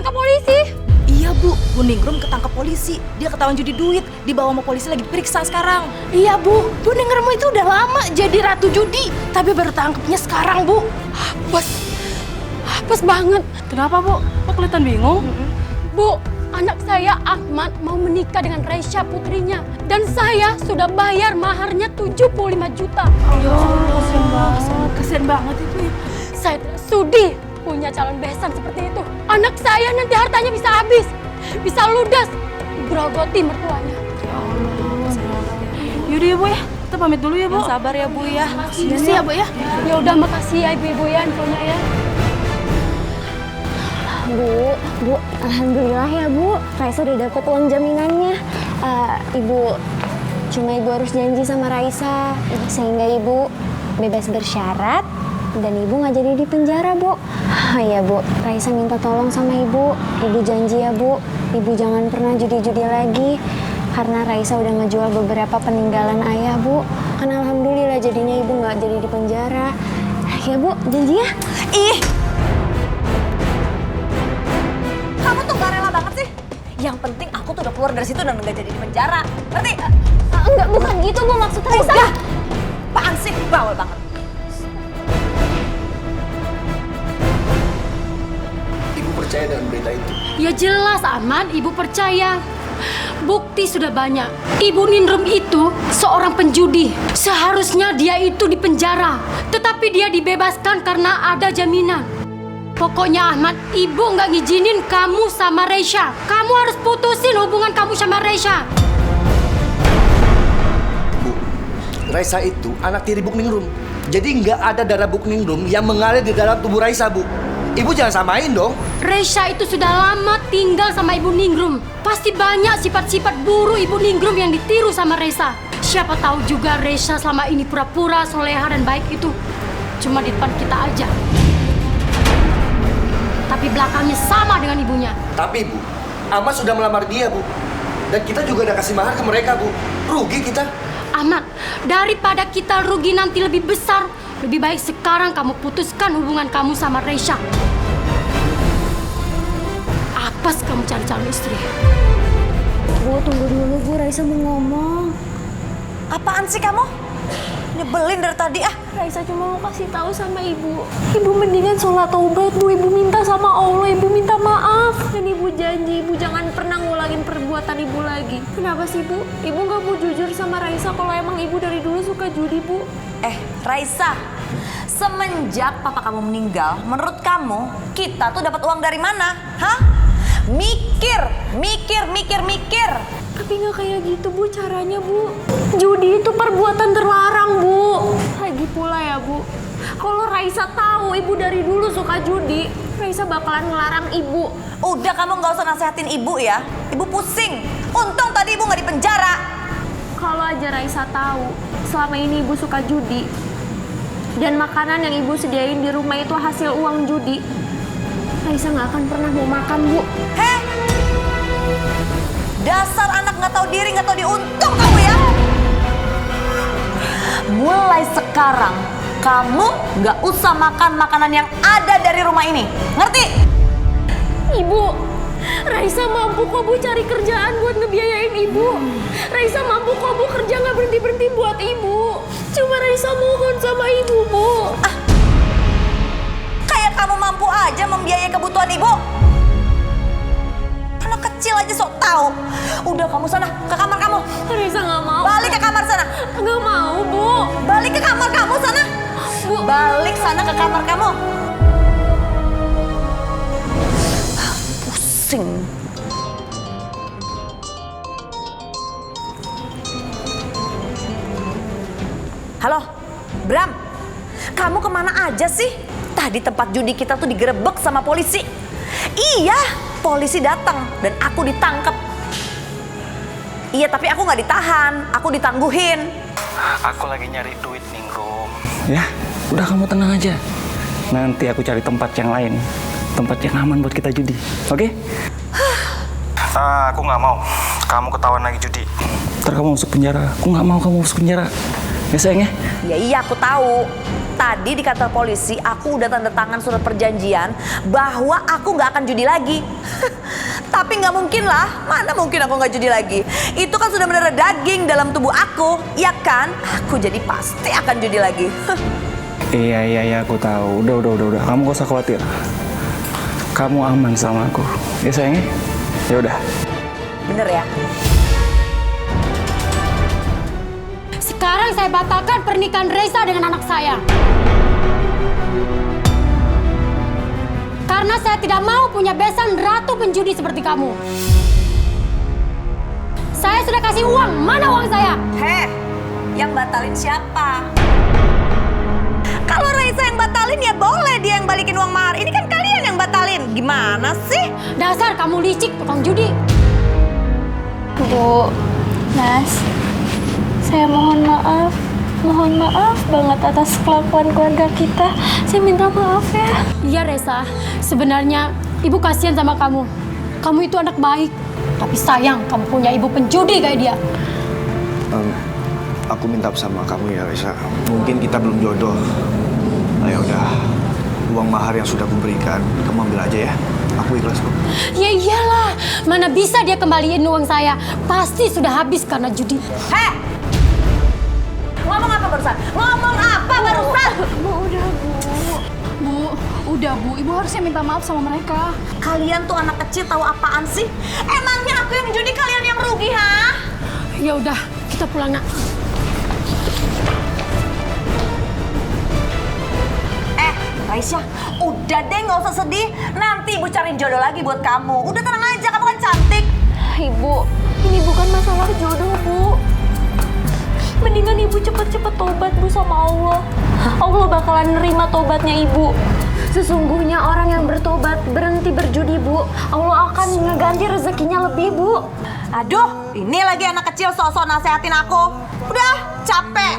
ditangkap polisi. Iya Bu Ningrum ketangkep polisi. Dia ketahuan judi duit, dibawa sama polisi lagi diperiksa sekarang. Iya Bu Ningrum itu udah lama jadi ratu judi, tapi baru tangkepnya sekarang Bu. Pas banget. Kenapa Bu? Kok kelihatan bingung? Bu, anak saya Ahmad mau menikah dengan Raisya putrinya. Dan saya sudah bayar maharnya 75 juta. Kasian banget itu ya. Saya tidak sudi punya calon besan seperti itu. Anak saya nanti hartanya bisa habis, bisa ludas, digerogoti mertuanya. Ya Allah. Yaudah ya Bu ya, kita pamit dulu ya Bu. Sabar ya Bu ya. Makasih ya Bu ya. Ya udah, makasih ya ibu-ibu ya infonya ya. Bu, alhamdulillah ya Bu, Raisa udah dapet uang jaminannya. Cuma Ibu harus janji sama Raisa, sehingga Ibu bebas bersyarat dan Ibu nggak jadi di penjara Bu. Ya Bu, Raisa minta tolong sama Ibu janji ya Bu, Ibu jangan pernah judi-judi lagi. Karena Raisa udah ngejual beberapa peninggalan ayah Bu. Kan alhamdulillah jadinya Ibu nggak jadi di penjara. Ya Bu, janji ya. Ih, kamu tuh gak rela banget sih. Yang penting aku tuh udah keluar dari situ dan gak jadi di penjara. Ngerti? Enggak, bukan gitu Bu maksud Raisa. Udah, apaan sih? Bawel banget. Ibu percaya dengan berita itu? Ya jelas Ahmad, ibu percaya. Bukti sudah banyak. Ibu Ningrum itu seorang penjudi. Seharusnya dia itu di penjara. Tetapi dia dibebaskan karena ada jaminan. Pokoknya Ahmad, ibu nggak ngizinin kamu sama Raisya. Kamu harus putusin hubungan kamu sama Raisya. Bu, Raisa itu anak tiri Bu Ningrum. Jadi nggak ada darah Bu Ningrum yang mengalir di dalam tubuh Raisa, Bu. Ibu jangan samain dong. Raisya itu sudah lama tinggal sama Ibu Ningrum. Pasti banyak sifat-sifat buruk Ibu Ningrum yang ditiru sama Raisa. Siapa tahu juga Raisya selama ini pura-pura soleha dan baik itu cuma di depan kita aja. Tapi belakangnya sama dengan ibunya. Tapi Bu, Ahmad sudah melamar dia, Bu. Dan kita juga udah kasih mahar ke mereka, Bu. Rugi kita. Ahmad, daripada kita rugi nanti lebih besar, lebih baik sekarang kamu putuskan hubungan kamu sama Raisya. Apes kamu cari calon istri. Bu, tunggu dulu Bu, Raisa mau ngomong. Apaan sih kamu? Nyebelin dari tadi ah. Raisa cuma mau kasih tahu sama Ibu. Ibu mendingan sholat taubat Bu, Ibu minta sama Allah, Ibu minta maaf. Dan Ibu janji, Ibu jangan pernah ngulangin perbuatan Ibu lagi. Kenapa sih Bu? Ibu nggak mau jujur sama Raisa kalau emang Ibu dari dulu suka judi Bu? Raisa, semenjak papa kamu meninggal, menurut kamu kita tuh dapat uang dari mana? Hah? Mikir. Tapi nggak kayak gitu Bu caranya Bu. Judi itu perbuatan terlarang Bu. Lagi pula ya Bu, kalau Raisa tahu Ibu dari dulu suka judi, Raisa bakalan ngelarang Ibu. Udah kamu nggak usah nasehatin ibu ya. Ibu pusing. Untung tadi ibu nggak di penjara. Kalau aja Raisa tahu selama ini Ibu suka judi dan makanan yang Ibu sediain di rumah itu hasil uang judi, Raisa nggak akan pernah mau makan Bu. Heh? Dasar anak nggak tahu diri, nggak tahu diuntung kamu ya. Mulai sekarang kamu nggak usah makan makanan yang ada dari rumah ini. Ngerti? Ibu, Raisa mampu kok Bu cari kerjaan buat ngebiayain Ibu. Raisa mampu kok Bu kerja nggak berhenti-berhenti buat Ibu. Cuma Raisa mohon sama Ibu Bu. Kayak kamu mampu aja membiayai kebutuhan ibu. Anak kecil aja sok tahu. Udah kamu sana ke kamar kamu. Raisa nggak mau. Balik ke kamar sana. Nggak mau Bu. Balik ke kamar kamu sana. Bu. Balik sana ke kamar kamu. Pusing. Halo, Bram. Kamu kemana aja sih? Tadi tempat judi kita tuh digerebek sama polisi. Iya, polisi datang dan aku ditangkap. Iya, tapi aku nggak ditahan, aku ditangguhin. Aku lagi nyari duit, Ningrum. Ya, udah kamu tenang aja. Nanti aku cari tempat yang lain. Tempat yang aman buat kita judi, oke? Aku nggak mau kamu ketahuan lagi judi. Ntar kamu masuk penjara. Aku nggak mau kamu masuk penjara. Ya sayang ya? Ya iya aku tahu. Tadi di kantor polisi aku udah tanda tangan surat perjanjian bahwa aku nggak akan judi lagi. Tapi nggak mungkin lah, mana mungkin aku nggak judi lagi. Itu kan sudah mendarah daging dalam tubuh aku, ya kan? Aku jadi pasti akan judi lagi. Iya, aku tahu. Udah. Kamu gak usah khawatir. Kamu aman sama aku. Ya sayang ya? Ya udah. Bener ya? Sekarang saya batalkan pernikahan Raisa dengan anak saya. Karena saya tidak mau punya besan ratu penjudi seperti kamu. Saya sudah kasih uang, mana uang saya? Heh, yang batalin siapa? Kalau Raisa yang batalin ya boleh dia yang balikin uang mahar. Ini kan kalian yang batalin. Gimana sih? Dasar kamu licik, tukang judi. Bu, Mas, saya mohon maaf. Mohon maaf banget atas kelakuan keluarga kita. Saya minta maaf ya. Iya Resa, sebenarnya ibu kasihan sama kamu. Kamu itu anak baik, tapi sayang kamu punya ibu penjudi kayak dia. Aku minta sama kamu ya Raisa. Mungkin kita belum jodoh. Ya udah, uang mahar yang sudah kuberikan kamu ambil aja ya. Aku ikhlas kok. Ya iyalah, mana bisa dia kembaliin uang saya? Pasti sudah habis karena judi. Heh! Ngomong apa barusan? Ngomong apa barusan? Bu, udah Bu. Bu, udah Bu. Ibu harusnya minta maaf sama mereka. Kalian tuh anak kecil tahu apaan sih? Emangnya aku yang judi, kalian yang rugi, ha? Ya udah, kita pulang nak. Raisa, udah deh nggak usah sedih. Nanti ibu cariin jodoh lagi buat kamu. Udah tenang aja, kamu kan cantik. Ibu, ini bukan masalah jodoh, Bu. Mendingan ibu cepet-cepet tobat, Bu, sama Allah. Allah bakalan nerima tobatnya ibu. Sesungguhnya orang yang bertobat berhenti berjudi, Bu. Allah akan ngeganti rezekinya lebih, Bu. Aduh, ini lagi anak kecil sok-sok nasehatin aku. Udah, capek.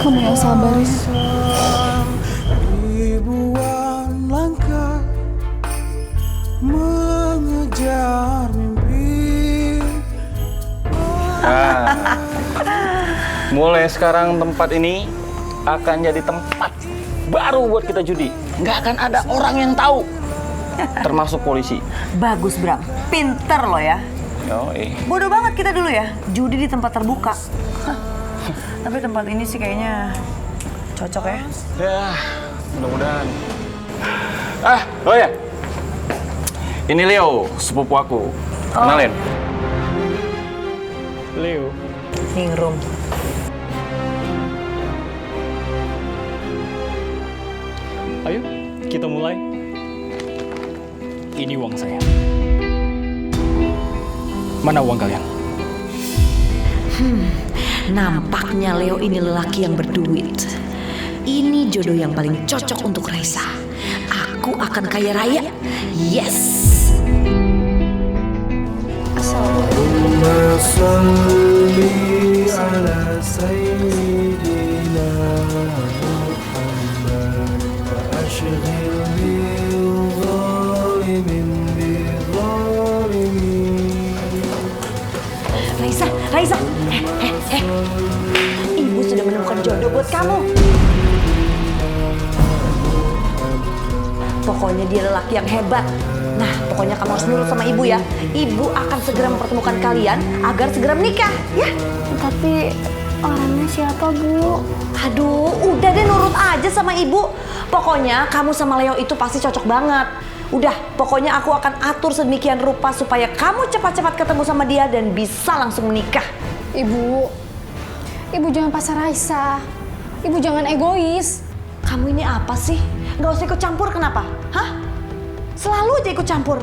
Kamu yang sabar ya. Ribuan langkah mengejar mimpi. Mulai sekarang tempat ini akan jadi tempat baru buat kita judi. Nggak akan ada orang yang tahu, termasuk polisi. Bagus, Bram. Pinter lo ya. Bodoh banget kita dulu ya, judi di tempat terbuka. Tapi tempat ini sih kayaknya cocok ya. Ya, mudah-mudahan. Oh ya. Ini Leo, sepupu aku. Kenalin. Leo. Ningrum. Ayo, kita mulai. Ini uang saya. Mana uang kalian? Nampaknya Leo ini lelaki yang berduit. Ini jodoh yang paling cocok untuk Raisa. Aku akan kaya raya. Yes. Salli ala sayyidina Muhammad wa ashghil bil zalimin bil zalimin. Raisa. Ibu sudah menemukan jodoh buat kamu. Pokoknya dia lelaki yang hebat. Nah, pokoknya kamu harus nurut sama ibu ya. Ibu akan segera mempertemukan kalian agar segera menikah, ya? Tapi orangnya siapa, Bu? Aduh, udah deh nurut aja sama ibu. Pokoknya kamu sama Leo itu pasti cocok banget. Udah, pokoknya aku akan atur sedemikian rupa supaya kamu cepat-cepat ketemu sama dia dan bisa langsung menikah. Ibu jangan pasar Raisa. Ibu jangan egois. Kamu ini apa sih? Gak usah ikut campur kenapa? Hah? Selalu aja ikut campur.